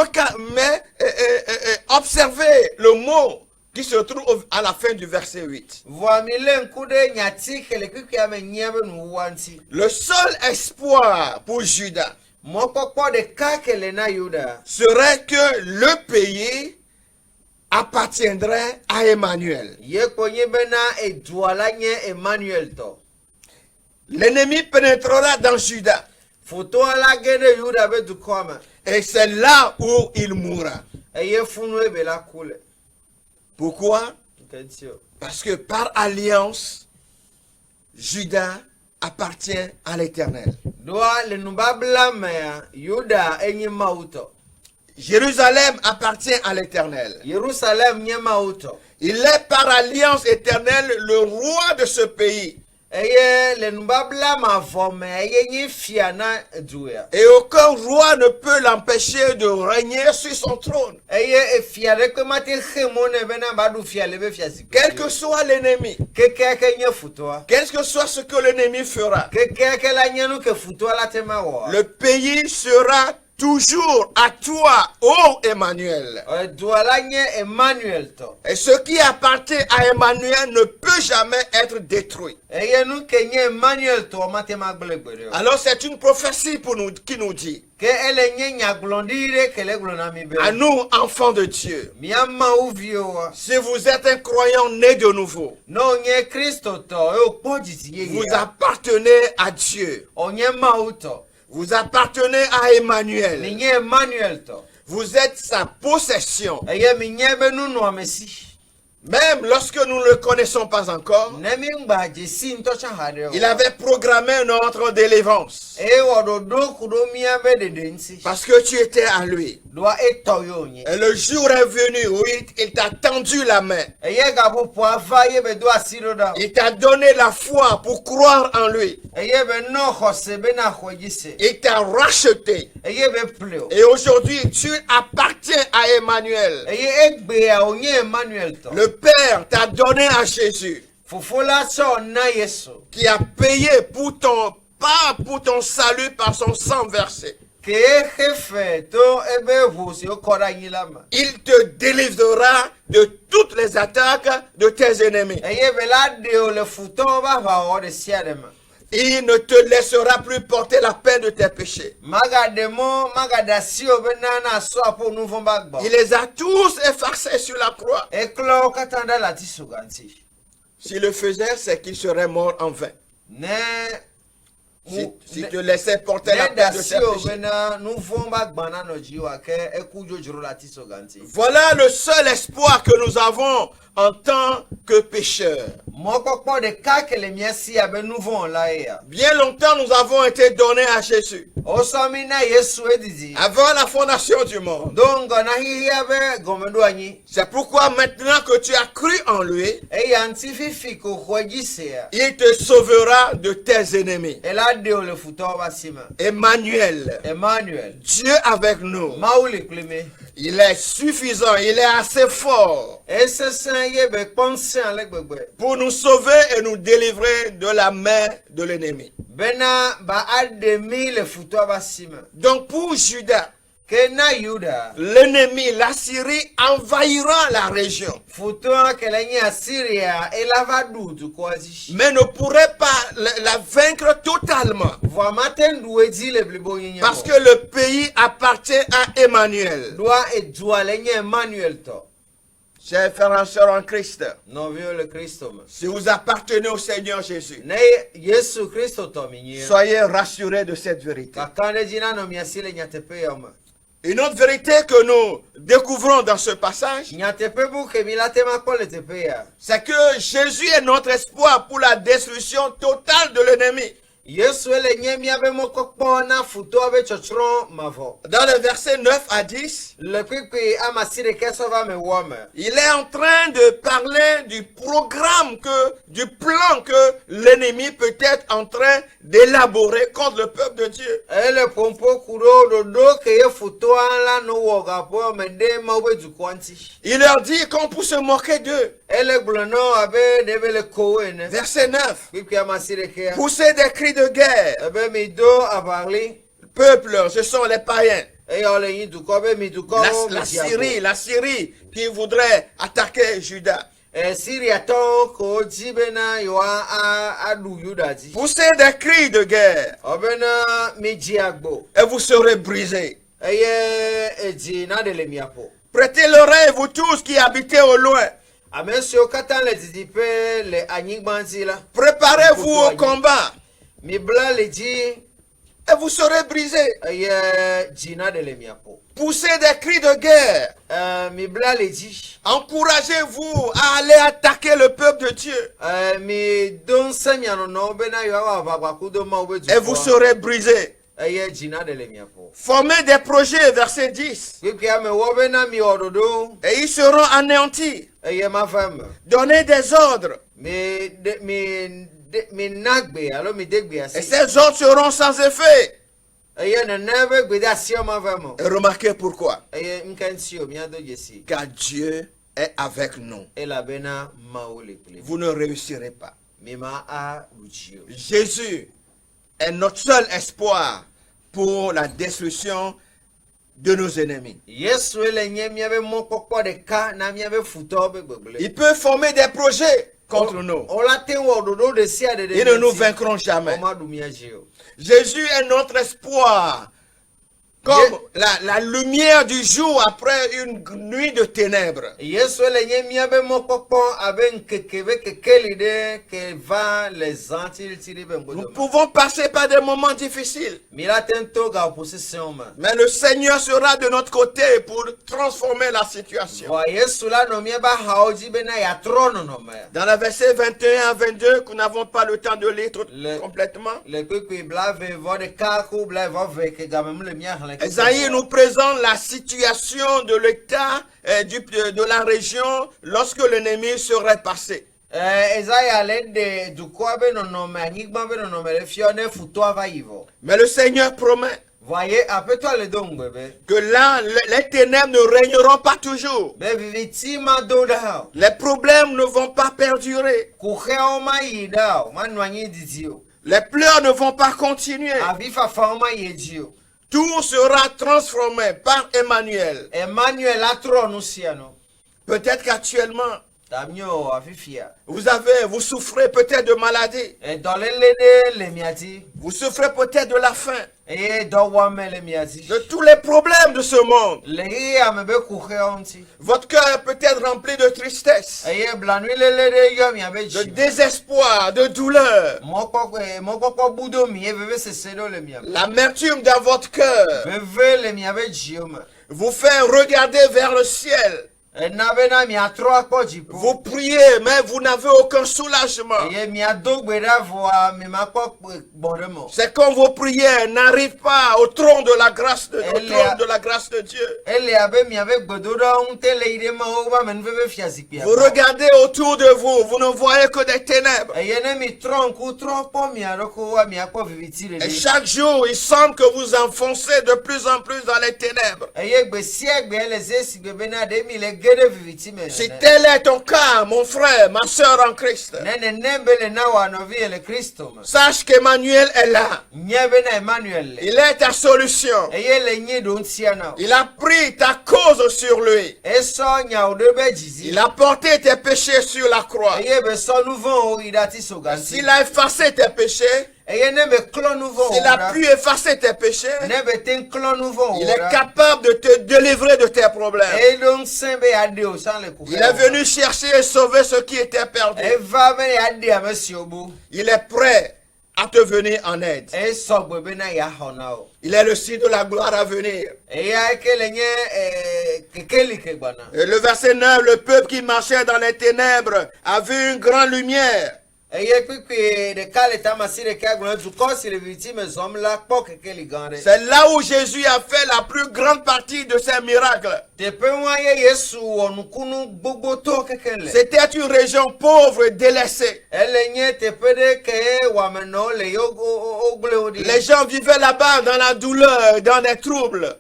observez le mot qui se trouve à la fin du verset 8. Le seul espoir pour Juda serait que le pays appartiendrait à Emmanuel. l'ennemi pénétrera dans Juda. Foto la gende Yuda be dukɔ me. Et c'est là où il mourra. Eye funu ebe la kule. Pourquoi? Nketio. Parce que par alliance, Juda appartient à l'Éternel. Doa le nubabla mea Yuda enyi mauto. Jérusalem appartient à l'Éternel. Yerusalem nye mauto. Il est par alliance éternelle le roi de ce pays. Eye le nubabla ma vome eye nyi fiana duya. Et aucun roi ne peut l'empêcher de régner sur son trône. Eye e fiare ke mate khemone bena badu fiale be fiasi. Quel que soit l'ennemi, Keke nye futoa. quel que soit ce que l'ennemi fera, Keke la nyanu ke futoa la tema wa. le pays sera toujours à toi, ô Emmanuel. Doa nye Emmanuel to. Et ce qui appartient à Emmanuel ne peut jamais être détruit. Eye nu ke nye Emmanuel to matema gbelegbere. Alors c'est une prophétie pour nous, qui nous dit, Ke ele nye nyaglondire ke le glonami be. à nous, enfants de Dieu, Miama uvio. si vous êtes un croyant né de nouveau, No nye Kristo to e opojiti ye. vous appartenez à Dieu. Onye mauto. Vous appartenez à Emmanuel. Ninye Emmanuel to. Vous êtes sa possession. Eye minye be nu no amesi. Même lorsque nous ne le connaissons pas encore, Nemi ngba jesi ntocha hade. il avait programmé notre délivrance. E wododo kudo miya be dede nsi. Parce que tu étais à lui. Doa eto yo nye. Et le jour est venu où il t'a tendu la main. Eye ga popo afa ye be do asiro da. Il t'a donné la foi pour croire en lui. Eye be no khose be na khojise. Il t'a racheté. Eye be pleo. Et aujourd'hui, tu appartiens à Emmanuel. Eye egbe a onye Emmanuel to. Le Père t'a donné à Jésus, Fofola so na Yesu. qui a payé pour ton, pas pour ton salut par son sang versé. Ke jefe to ebe vosi o kora nyilama. Il te délivrera de toutes les attaques de tes ennemis. Eye be la de o le futon ba ba o de siadema. Il ne te laissera plus porter la peine de tes péchés. Magademo magadasi o be nana so apo nu von bagba. Il les a tous effacés sur la croix. Eklo katanda la tisuganti. S'il le faisait, c'est qu'il serait mort en vain. Ne Si te laissais porter la peine de tes péchés. Voilà le seul espoir que nous avons en tant que pécheurs. Bien longtemps, nous avons été donnés à Jésus. Avant la fondation du monde. C'est pourquoi maintenant que tu as cru en lui, il te sauvera de tes ennemis. Emmanuel, Dieu avec nous. Il est suffisant, il est assez fort pour nous sauver et nous délivrer de la main de l'ennemi. Donc pour Judas, l'ennemi, la Syrie, envahira la région. Mais ne pourrait pas la vaincre totalement. Parce que le pays appartient à Emmanuel. Chers frères et sœurs en Christ, si vous appartenez au Seigneur Jésus, soyez rassurés de cette vérité. Une autre vérité que nous découvrons dans ce passage, c'est que Jésus est notre espoir pour la destruction totale de l'ennemi. Dans le verset 9 à 10, il est en train de parler du programme, du plan que l'ennemi peut être en train d'élaborer contre le peuple de Dieu. Il leur dit qu'on peut se moquer d'eux. Verset 9. Pousser des cris de guerre. Peuple, ce sont les païens. La Syrie qui voudrait attaquer Juda. Poussez des cris de guerre. Et vous serez brisés. Prêtez l'oreille, vous tous qui habitez au loin. Préparez-vous au combat. Mi bla le dji. Et vous serez brisés. Djina de le miapo. Poussez des cris de guerre. Mi bla le dji. Encouragez-vous à aller attaquer le peuple de Dieu. Mi don semiano no bena yo wa ba kudo ma obe Et vous serez brisés. Djina de le miapo. Formez des projets, verset 10. Me wo bena mi ododo. Et ils seront anéantis. Ma femme. Donnez des ordres. Mi nagbe alors mi degbe asi. Et ces ordres seront sans effet. Na nebe gbe da si o ma femme. Et remarquez pourquoi. Nkansi o mi ado jesi. Car Dieu est avec nous. Et la bena ma o le ple. Vous ne réussirez pas. Mi ma a luchio. Jésus est notre seul espoir pour la destruction de nos ennemis. Yesu ele nye mi be mo kokko de ka na mi be futo be gbegle. Il peut former des projets contre nous. Ils ne nous vaincront jamais. Jésus est notre espoir. Comme la lumière du jour après une nuit de ténèbres. Nous pouvons passer par des moments difficiles. Mais le Seigneur sera de notre côté pour transformer la situation. Dans le verset 21 à 22, que nous n'avons pas le temps de lire complètement, Esaïe nous présente la situation de l'état de la région lorsque l'ennemi serait passé. Mais le Seigneur promet que là, les ténèbres ne régneront pas toujours. Les problèmes ne vont pas perdurer. Les pleurs ne vont pas continuer. Tout sera transformé par Emmanuel. Peut-être qu'actuellement, vous souffrez peut-être de maladie. Vous souffrez peut-être de la faim. De tous les problèmes de ce monde. Votre cœur est peut-être rempli de tristesse, de désespoir, de douleur. L'amertume dans votre cœur vous fait regarder vers le ciel. Vous priez, mais vous n'avez aucun soulagement. C'est comme vos prières n'arrivent pas au trône de la grâce de, Dieu. Vous regardez autour de vous, vous ne voyez que des ténèbres. Et chaque jour, il semble que vous enfoncez de plus en plus dans les ténèbres. Si tel est ton cas, mon frère, ma soeur en Christ, sache qu'Emmanuel est là. Il est ta solution. Il a pris ta cause sur lui. Il a porté tes péchés sur la croix. S'il a effacé tes péchés, s'il a pu effacer tes péchés, il est capable de te délivrer de tes problèmes. Il est venu chercher et sauver ceux qui étaient perdus. Il est prêt à te venir en aide. Il est le signe de la gloire à venir. Et le verset 9, le peuple qui marchait dans les ténèbres a vu une grande lumière. C'est là où Jésus a fait la plus grande partie de ses miracles. C'était une région pauvre et délaissée. Les gens vivaient là-bas dans la douleur, dans les troubles.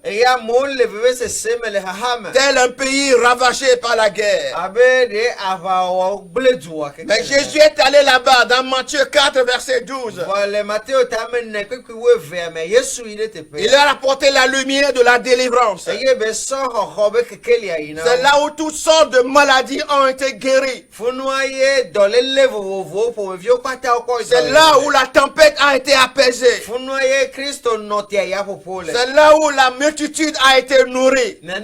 Tel un pays ravagé par la guerre. Mais Jésus est allé là-bas dans Matthieu 4, verset 12. Il leur a apporté la lumière de la délivrance. C'est là où toutes sortes de maladies ont été guéries. C'est là où la tempête a été apaisée. C'est là où la multitude a été nourrie. C'est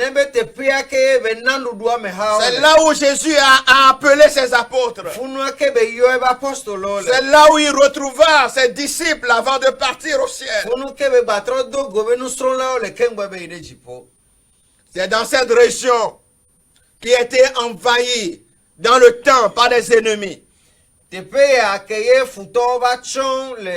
là où Jésus a appelé ses apôtres. apostolo C'est là où il retrouva ses disciples avant de partir au ciel. funu kebe batro do gobe nu sronla le kengba be ide jipo. C'est dans cette région qui était envahie dans le temps par des ennemis. Tepe ya keye futo ba chon le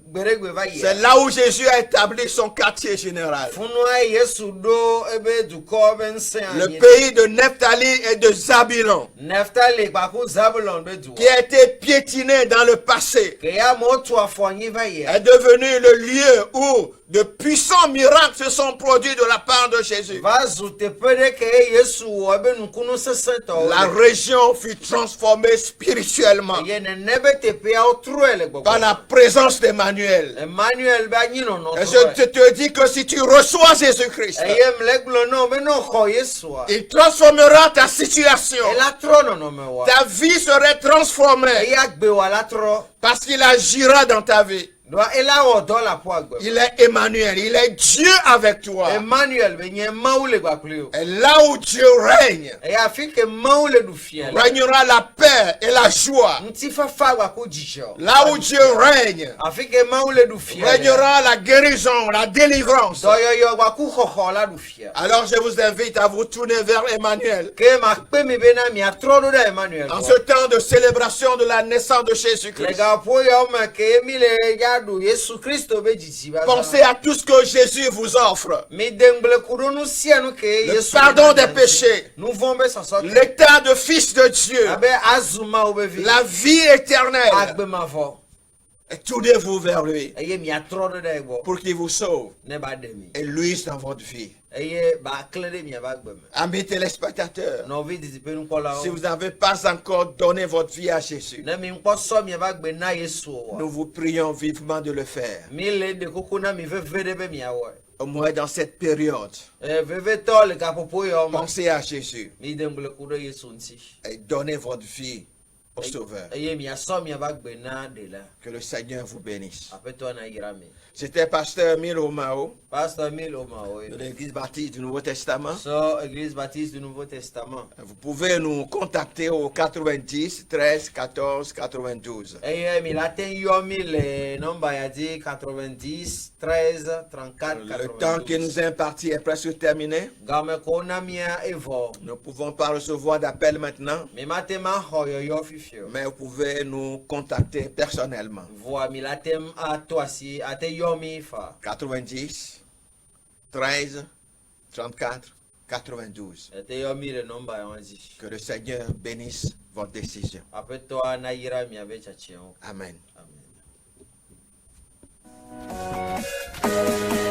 beregbe va C'est ye. là où Jésus a établi son quartier général. Funu a Yesu do ebe duko ben se Le anye. pays de Nephtali et de Zabulon, Neftali baku Zabulon be du. qui a été piétiné dans le passé, Ke ya motu afonyi va ye. est devenu le lieu où de puissants miracles se sont produits de la part de Jésus. Va zu tepe de ke Yesu ebe nukunu sesento. La région fut transformée spirituellement Ye ne nebe tepe ya otruele gbogbo. par la présence d'Emmanuel. Emmanuel ba nyino no. Et je te dis que si tu reçois Jésus-Christ, Eye mleglo no be no kho Yesu. il transformera ta situation. E la trono no me wa. Ta vie serait transformée Eye agbe wa la tro. parce qu'il agira dans ta vie. Do ela o do la po agbe. Il est Emmanuel, il est Dieu avec toi. Emmanuel be nye maule gba plio. Et là où Dieu règne, Eye afike maule du fiel. régnera la paix et la joie. Nti fafa gba ko jijo. Là où Dieu règne, Afike maule du fiel. régnera la guérison, la délivrance. Do yo gba ku khokho la du fiel. Alors je vous invite à vous tourner vers Emmanuel. Ke ma pe mi be na mi atrodo da Emmanuel. En ce temps de célébration de la naissance de Le Jésus-Christ, ga po yo ma ke mi le ya du Yesu Christo be jiji ba. pensez à tout ce que Jésus vous offre. Mi dengle kuru nu sia nu ke Le Yesu. pardon des péchés, Nu vombe soso. l'état de fils de Dieu, Abe azuma obevi. la vie éternelle. Agbe ma vo. Et tournez-vous vers lui Eye mi atrodo da ego. pour qu'il vous sauve Ne ba de mi. et luise dans votre vie. Eye ba kle de mi ba gbe me. Amis téléspectateurs, No vi di pe nu kola si o. vous n'avez pas encore donné votre vie à Jésus, Ne mi nko so mi ba gbe na Yesu o. nous vous prions vivement de le faire. Mi le de koko na mi ve de be mi awo. Au moins dans cette période, Ve to le ka popo yo ma. pensez à Jésus Mi dengle kuru Yesu nti. et donnez votre vie au Sauveur. Eye mi aso mi ba gbe na de la. Que le Seigneur vous bénisse. Apeto na yirami. C'était Pasteur Mil Romao Pastor Milo ma o. de l'Église baptiste du Nouveau Testament. So Église Baptiste du Nouveau Testament. Vous pouvez nous contacter au 90 13 14 92. Eye mi latin yo mi le nomba ya di 90 13 34 Le temps qui nous est imparti est presque terminé. Game ko na mia evo. Nous ne pouvons pas recevoir d'appel maintenant, Mi matema hoyo yo fifio. mais vous pouvez nous contacter personnellement. Voa mi latem a toasi a te yo mi fa. 90 13 34 92. E te yo mi le nomba ya wanzi. Que le Seigneur bénisse votre décision. Apeto na yira mi abecha chien. Amen. Amen.